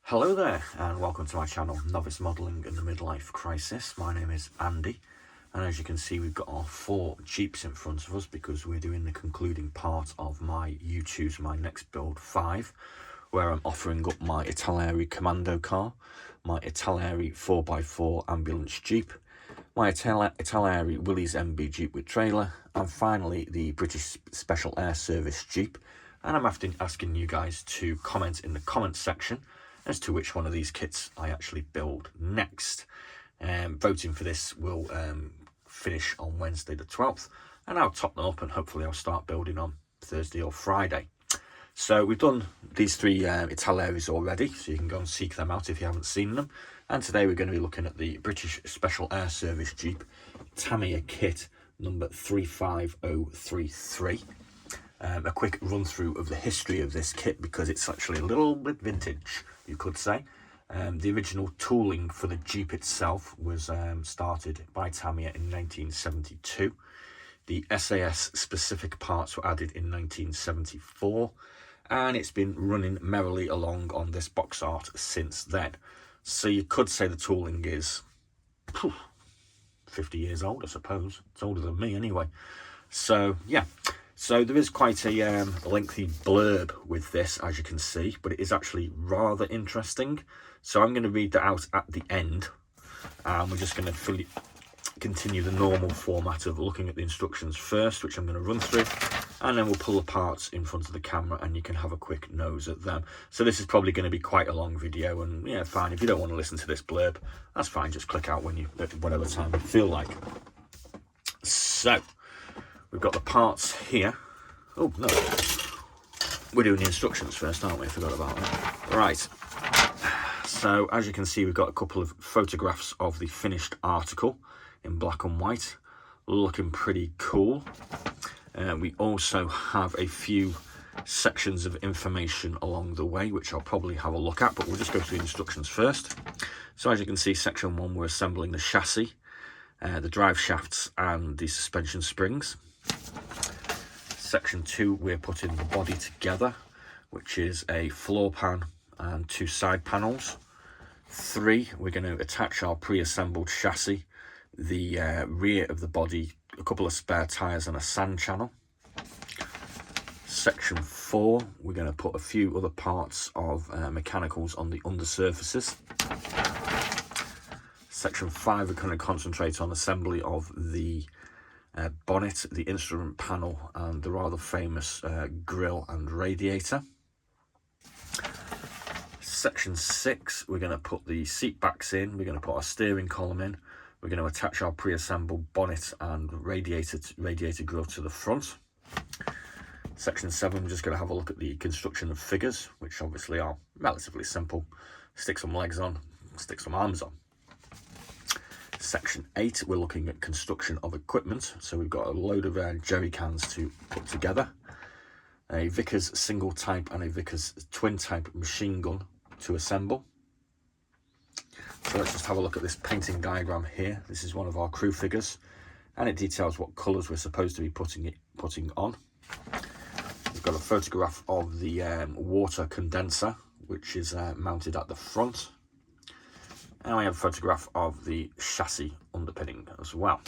Hello there and welcome to my channel Novice Modelling and the Midlife Crisis. My name is Andy, and as you can see we've got our 4 Jeeps in front of us because we're doing the concluding part of my You Choose My Next Build 5, where I'm offering up my Italeri Commando car, my Italeri 4x4 ambulance Jeep, my Italeri Willys MB Jeep with trailer, and finally the British Special Air Service Jeep. And I'm asking you guys to comment in the comments section as to which one of these kits I actually build next. Voting for this will finish on Wednesday the 12th, and I'll top them up and hopefully I'll start building on Thursday or Friday. So we've done these 3 Italeris already, so you can go and seek them out if you haven't seen them. And today we're going to be looking at the British Special Air Service Jeep Tamiya kit number 35033. A quick run through of the history of this kit because it's actually a little bit vintage, you could say. The original tooling for the Jeep itself was started by Tamiya in 1972. The S.A.S specific parts were added in 1974, and it's been running merrily along on this box art since then. So you could say the tooling is 50 years old, I suppose. It's older than me anyway. So yeah. So there is quite a lengthy blurb with this, as you can see, but it is actually rather interesting. So I'm going to read that out at the end, and we're just going to continue the normal format of looking at the instructions first, which I'm going to run through, and then we'll pull the parts in front of the camera and you can have a quick nose at them. So this is probably going to be quite a long video, and yeah, fine, if you don't want to listen to this blurb, that's fine, just click out when whatever time you feel like. So we've got the parts here. Oh, no. We're doing the instructions first, aren't we? I forgot about that. Right. So, as you can see, we've got a couple of photographs of the finished article in black and white. Looking pretty cool. We also have a few sections of information along the way, which I'll probably have a look at, but we'll just go through the instructions first. So, as you can see, section 1, we're assembling the chassis, the drive shafts and the suspension springs. Section 2, we're putting the body together, which is a floor pan and 2 side panels. 3, we're going to attach our pre-assembled chassis, the rear of the body, a couple of spare tyres and a sand channel. Section 4, we're going to put a few other parts of mechanicals on the undersurfaces. Section 5, we're going to concentrate on assembly of the bonnet, the instrument panel and the rather famous grille and radiator. Section 6, we're going to put the seat backs in, we're going to put our steering column in, we're going to attach our pre-assembled bonnet and radiator grille to the front. Section 7, we're just going to have a look at the construction of figures, which obviously are relatively simple. Stick some legs on, stick some arms on. Section 8, we're looking at construction of equipment. So we've got a load of jerry cans to put together, a Vickers single type and a Vickers twin type machine gun to assemble. So let's just have a look at this painting diagram here. This is one of our crew figures, and it details what colours we're supposed to be putting on. We've got a photograph of the water condenser, which is mounted at the front. And we have a photograph of the chassis underpinning as well.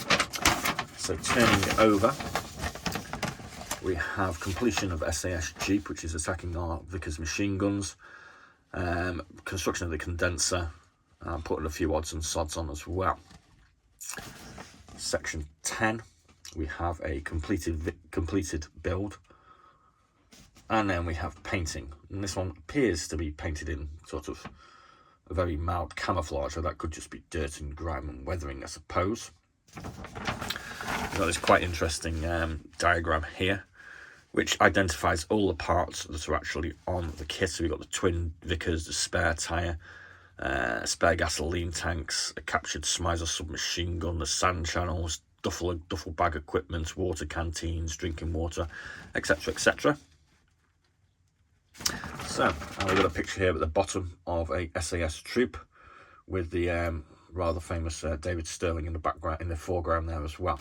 So turning it over, we have completion of S.A.S Jeep, which is attacking our Vickers machine guns, construction of the condenser, and putting a few odds and sods on as well. Section 10, we have a completed build, and then we have painting. And this one appears to be painted in sort of a very mild camouflage, so that could just be dirt and grime and weathering, I suppose. We've got this quite interesting diagram here, which identifies all the parts that are actually on the kit. So we've got the twin Vickers, the spare tyre, spare gasoline tanks, a captured Smizer submachine gun, the sand channels, duffel bag equipment, water canteens, drinking water, etc, etc. So, we've got a picture here at the bottom of a S.A.S troop with the rather famous David Sterling in the background, in the foreground there as well.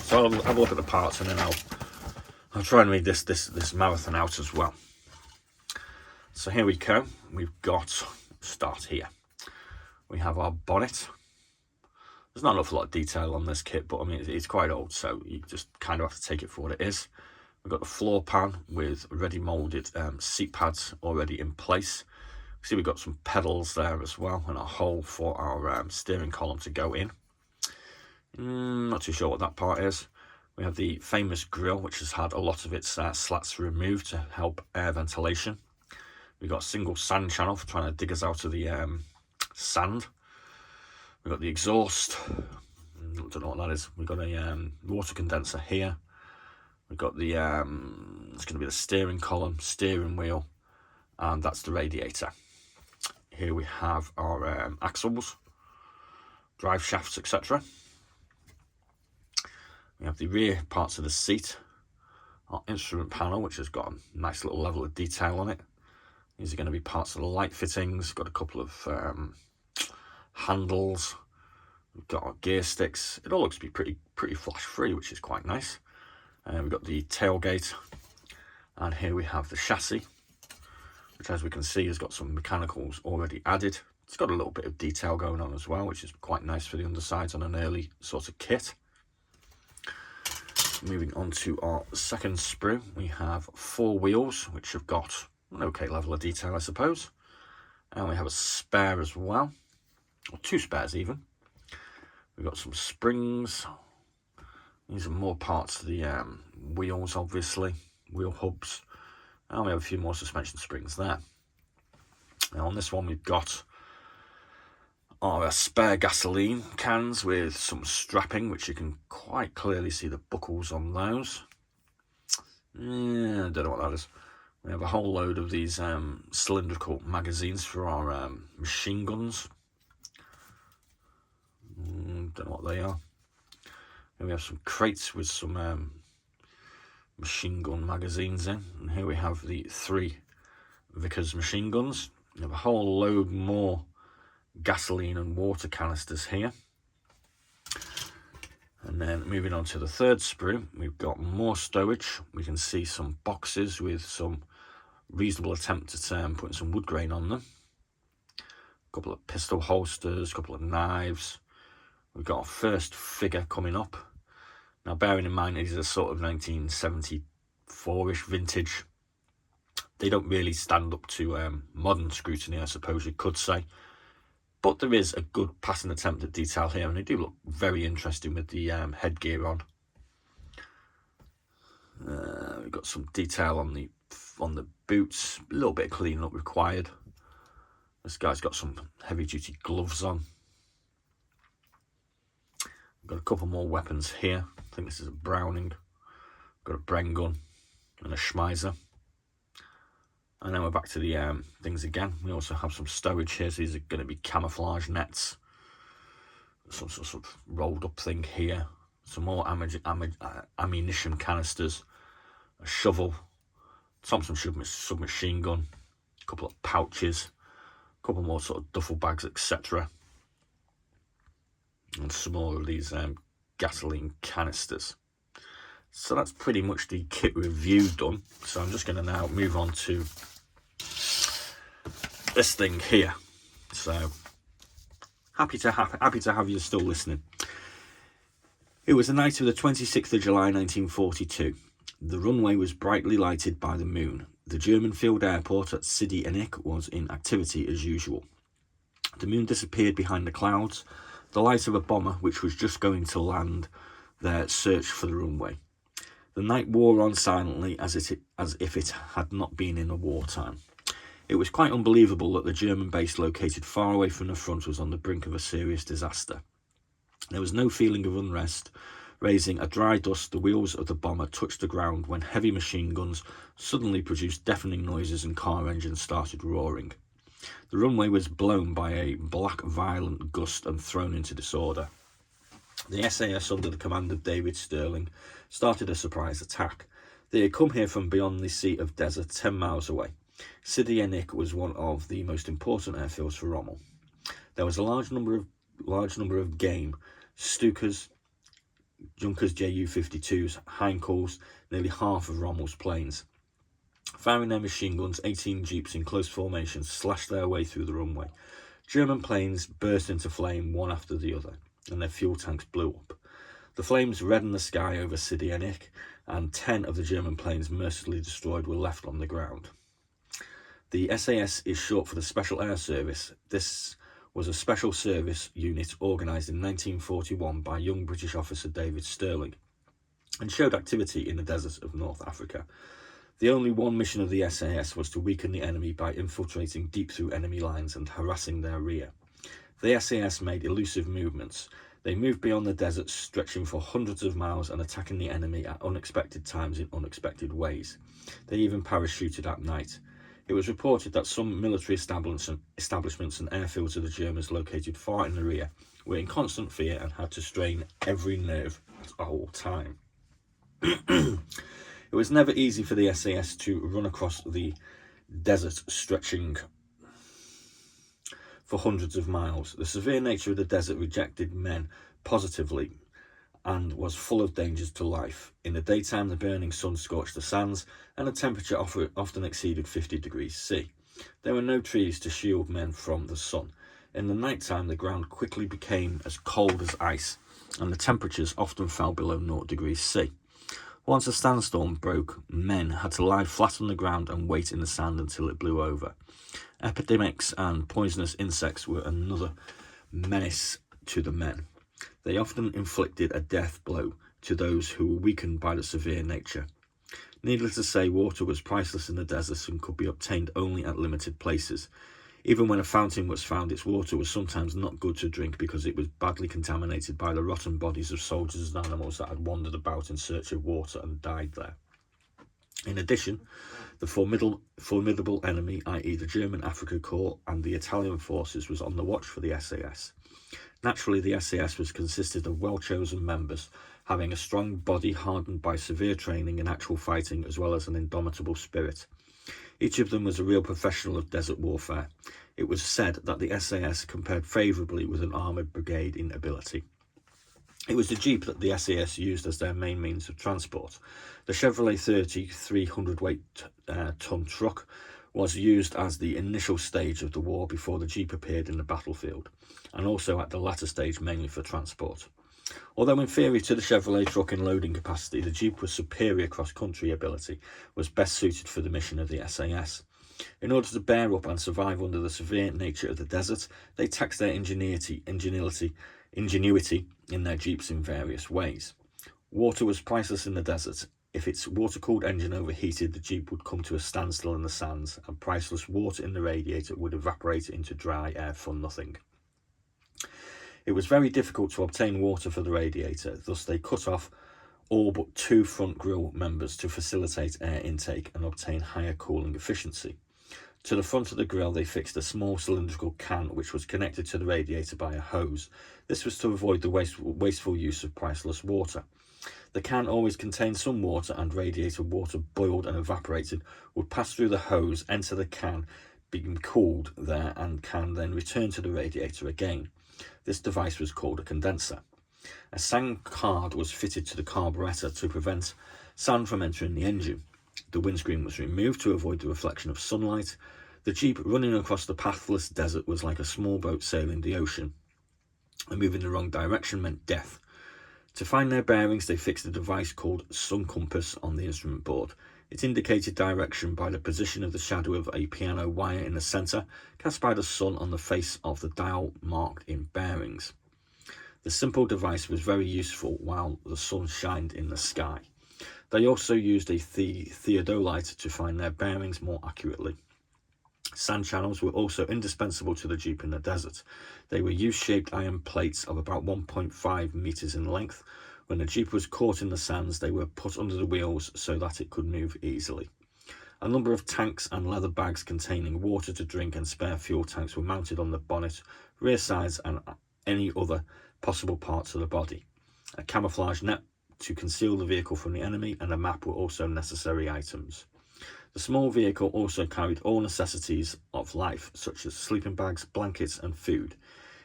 So I'll have a look at the parts, and then I'll try and read this marathon out as well. So here we go. We've got, start here. We have our bonnet. There's not an awful lot of detail on this kit, but I mean, it's quite old, so you just kind of have to take it for what it is. We've got the floor pan with ready molded seat pads already in place. See, we've got some pedals there as well, and a hole for our steering column to go in. Not too sure what that part is. We have the famous grille, which has had a lot of its slats removed to help air ventilation. We've got a single sand channel for trying to dig us out of the sand. We've got the exhaust. I don't know what that is. We've got a water condenser here. We've got the, it's going to be the steering column, steering wheel, and that's the radiator. Here we have our axles, drive shafts, etc. We have the rear parts of the seat, our instrument panel, which has got a nice little level of detail on it. These are going to be parts of the light fittings. Got a couple of handles. We've got our gear sticks. It all looks to be pretty flash free, which is quite nice. We've got the tailgate, and here we have the chassis, which, as we can see, has got some mechanicals already added. It's got a little bit of detail going on as well, which is quite nice for the undersides on an early sort of kit. Moving on to our second sprue, we have 4 wheels, which have got an okay level of detail, I suppose. And we have a spare as well, or 2 spares even. We've got some springs. These are more parts of the wheels, obviously, wheel hubs. And we have a few more suspension springs there. Now on this one we've got our spare gasoline cans with some strapping, which you can quite clearly see the buckles on those. Yeah, I don't know what that is. We have a whole load of these cylindrical magazines for our machine guns. Don't know what they are. And we have some crates with some machine gun magazines in. And here we have the 3 Vickers machine guns. We have a whole load more gasoline and water canisters here. And then moving on to the third sprue, we've got more stowage. We can see some boxes with some reasonable attempt at putting some wood grain on them. A couple of pistol holsters, a couple of knives. We've got our first figure coming up. Now, bearing in mind these are sort of 1974-ish vintage, they don't really stand up to modern scrutiny, I suppose you could say. But there is a good passing attempt at detail here, and they do look very interesting with the headgear on. We've got some detail on the boots, a little bit of cleaning up required. This guy's got some heavy-duty gloves on. Got a couple more weapons here. I think this is a Browning. Got a Bren gun and a Schmeiser. And then we're back to the things again. We also have some stowage here. So these are going to be camouflage nets. Some sort of rolled up thing here. Some more ammunition canisters. A shovel. Thompson submachine gun. A couple of pouches. A couple more sort of duffel bags, etc. And some more of these gasoline canisters. So that's pretty much the kit review done. So I'm just going to now move on to this thing here. So happy to have you still listening. It was the night of the 26th of July 1942. The runway was brightly lighted by the moon. The German field airport at Sidi Enik was in activity as usual. The moon disappeared behind the clouds. The light of a bomber, which was just going to land there, searched for the runway. The night wore on silently as if it had not been in a wartime. It was quite unbelievable that the German base located far away from the front was on the brink of a serious disaster. There was no feeling of unrest. Raising a dry dust, the wheels of the bomber touched the ground when heavy machine guns suddenly produced deafening noises and car engines started roaring. The runway was blown by a black violent gust and thrown into disorder. The S.A.S, under the command of David Sterling, started a surprise attack. They had come here from beyond the Sea of Desert, 10 miles away. Sidi Enik was one of the most important airfields for Rommel. There was a large number of game, Stukas, Junkers Ju-52s, Heinkel's, nearly half of Rommel's planes. Firing their machine guns, 18 jeeps in close formation slashed their way through the runway. German planes burst into flame one after the other, and their fuel tanks blew up. The flames reddened the sky over Titanic, and 10 of the German planes mercilessly destroyed were left on the ground. The S.A.S. is short for the Special Air Service. This was a special service unit organised in 1941 by young British officer David Stirling, and showed activity in the deserts of North Africa. The only one mission of the S.A.S. was to weaken the enemy by infiltrating deep through enemy lines and harassing their rear. The S.A.S. made elusive movements. They moved beyond the deserts, stretching for hundreds of miles and attacking the enemy at unexpected times in unexpected ways. They even parachuted at night. It was reported that some military establishments and airfields of the Germans located far in the rear were in constant fear and had to strain every nerve at all time. It was never easy for the S.A.S. to run across the desert, stretching for hundreds of miles. The severe nature of the desert rejected men positively and was full of dangers to life. In the daytime, the burning sun scorched the sands, and the temperature often exceeded 50 degrees C. There were no trees to shield men from the sun. In the night time, the ground quickly became as cold as ice, and the temperatures often fell below 0 degrees C. Once a sandstorm broke, men had to lie flat on the ground and wait in the sand until it blew over. Epidemics and poisonous insects were another menace to the men. They often inflicted a death blow to those who were weakened by the severe nature. Needless to say, water was priceless in the deserts and could be obtained only at limited places. Even when a fountain was found, its water was sometimes not good to drink because it was badly contaminated by the rotten bodies of soldiers and animals that had wandered about in search of water and died there. In addition, the formidable enemy, i.e. the German Afrika Korps and the Italian forces, was on the watch for the S.A.S. Naturally, the S.A.S. was consisted of well-chosen members, having a strong body hardened by severe training and actual fighting, as well as an indomitable spirit. Each of them was a real professional of desert warfare. It was said that the S.A.S. compared favourably with an armoured brigade in ability. It was the Jeep that the S.A.S. used as their main means of transport. The Chevrolet 30 300-weight ton truck was used as the initial stage of the war before the Jeep appeared in the battlefield, and also at the latter stage mainly for transport. Although inferior to the Chevrolet truck in loading capacity, the Jeep was superior cross-country ability, was best suited for the mission of the S.A.S. In order to bear up and survive under the severe nature of the desert, they taxed their ingenuity in their Jeeps in various ways. Water was priceless in the desert. If its water-cooled engine overheated, the Jeep would come to a standstill in the sands, and priceless water in the radiator would evaporate into dry air for nothing. It was very difficult to obtain water for the radiator, thus they cut off all but 2 front grille members to facilitate air intake and obtain higher cooling efficiency. To the front of the grille they fixed a small cylindrical can which was connected to the radiator by a hose. This was to avoid the wasteful use of priceless water. The can always contained some water, and radiator water boiled and evaporated would pass through the hose, enter the can, being cooled there, and can then return to the radiator again. This device was called a condenser. A sand card was fitted to the carburetor to prevent sand from entering the engine. The windscreen was removed to avoid the reflection of sunlight. The Jeep running across the pathless desert was like a small boat sailing the ocean, and moving the wrong direction meant death. To find their bearings, they fixed a device called sun compass on the instrument board. It indicated direction by the position of the shadow of a piano wire in the centre, cast by the sun on the face of the dial marked in bearings. The simple device was very useful while the sun shined in the sky. They also used a theodolite to find their bearings more accurately. Sand channels were also indispensable to the Jeep in the desert. They were U-shaped iron plates of about 1.5 metres in length. When the Jeep was caught in the sands, they were put under the wheels so that it could move easily. A number of tanks and leather bags containing water to drink and spare fuel tanks were mounted on the bonnet, rear sides and any other possible parts of the body. A camouflage net to conceal the vehicle from the enemy and a map were also necessary items. The small vehicle also carried all necessities of life, such as sleeping bags, blankets and food.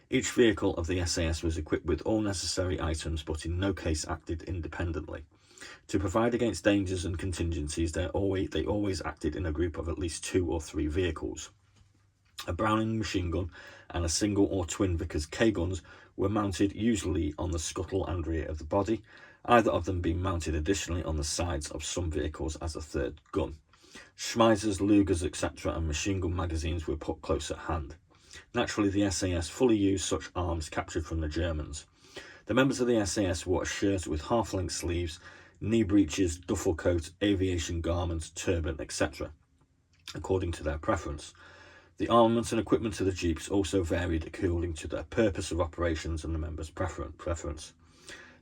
Each vehicle of the S.A.S. was equipped with all necessary items, but in no case acted independently. To provide against dangers and contingencies, they always acted in a group of at least 2 or 3 vehicles. A Browning machine gun and a single or twin Vickers K-guns were mounted usually on the scuttle and rear of the body, either of them being mounted additionally on the sides of some vehicles as a third gun. Schmeissers, Lugers, etc. and machine gun magazines were put close at hand. Naturally, the S.A.S. fully used such arms captured from the Germans. The members of the S.A.S. wore a shirt with half-length sleeves, knee breeches, duffel coat, aviation garments, turban, etc., according to their preference. The armament and equipment of the jeeps also varied according to their purpose of operations and the members' preference.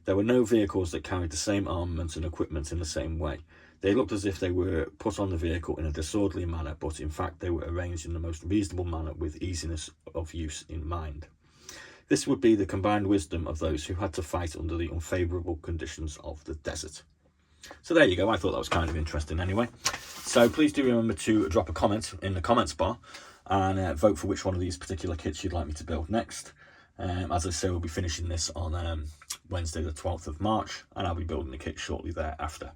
There were no vehicles that carried the same armament and equipment in the same way. They looked as if they were put on the vehicle in a disorderly manner, but in fact they were arranged in the most reasonable manner with easiness of use in mind. This would be the combined wisdom of those who had to fight under the unfavourable conditions of the desert. So there you go. I thought that was kind of interesting anyway. So please do remember to drop a comment in the comments bar and vote for which one of these particular kits you'd like me to build next. As I say, we'll be finishing this on Wednesday the 12th of March, and I'll be building the kit shortly thereafter.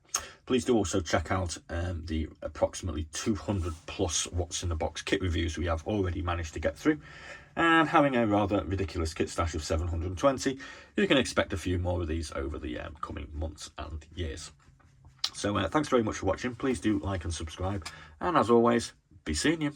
Please do also check out the approximately 200 plus what's in the box kit reviews we have already managed to get through, and having a rather ridiculous kit stash of 720, you can expect a few more of these over the coming months and years. So thanks very much for watching. Please do like and subscribe, and as always, be seeing you.